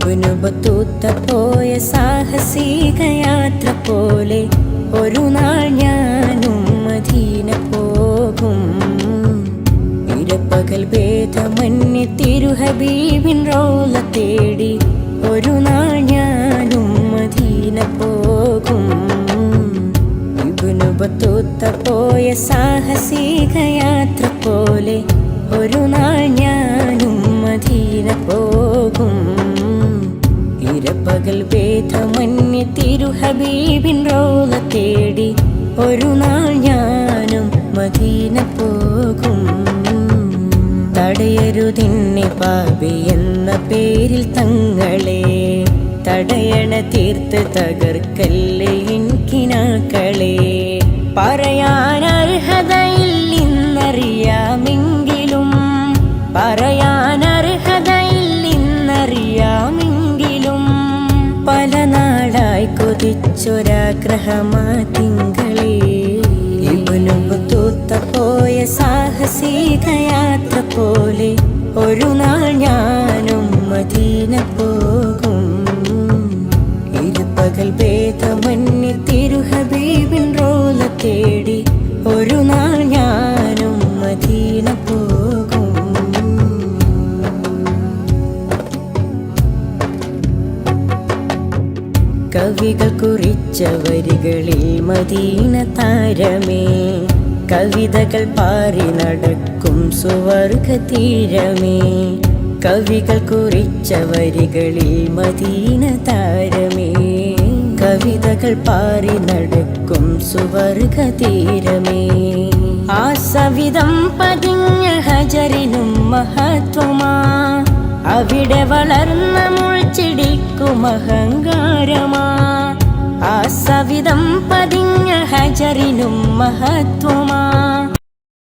Ibnu Battuta പോയ സാഹസിക യാത്ര പോലെ ഒരു നാൾ ഞാനും മദീന പോകും. ഇരപ്പകൽ ഭേദമന്യേ തിരുഹബീബിൻ റൗള തേടി ഒരു നാൾ ഞാനും മദീന പോകും. ഇബ്നു ബത്തൂത്ത പോയ സാഹസിക യാത്ര പോലെ ഒരു നാൾ ഞാനും മദീന പോകും. ഇരപ്പകൽ ഭേദമന്യേ തിരുഹബീബിൻ റൗള തേടി ഒരു നാൾ ഞാനും മദീന പോകും. തടയരുതിന്നെ പാപി എന്ന പേരിൽ തങ്ങളെ, തടയണ തീർത്ത് തകർക്കല്ലേ എനിക്കിനാക്കളെ. പറയാനർഹതയില്ലെന്നറിയാമെങ്കിലും, പറയാനർഹതയില്ലെന്നറിയാമെങ്കിലും പല നാളായി കൊതിച്ചൊരാഗ്രഹമാ തിങ്കളെ. ഇബ്നു ബത്തൂത്ത പോയ സാഹസിക യാത്ര പോലെ ഒരു നാൾ ഞാനും മദീന പോകും. ഇരുപകൽ ഭേദമന്യേ തിരുഹബീബിൻ റൗള തേടി ഒരു നാൾ ഞാനും മദീന പോകും. കവികൾ കുറിച്ച വരികളിൽ മദീന താരമേ, കവിതകൾ പാറി നടക്കും സുവർഗ തീരമേ. കവികൾ കുറിച്ച വരികളിൽ മദീന താരമേ, കവിതകൾ പാറി നടക്കും സുവർഗ തീരമേ. ആ സവിധം പതിഞ്ഞ ഹജറിനും മഹത്വമാ, അവിടെ വളർന്ന മുൾച്ചിടിക്കും അഹങ്കാരമാ. ആ സവിധം പതിഞ്ഞ ഹജറിനും മഹത്വമാ,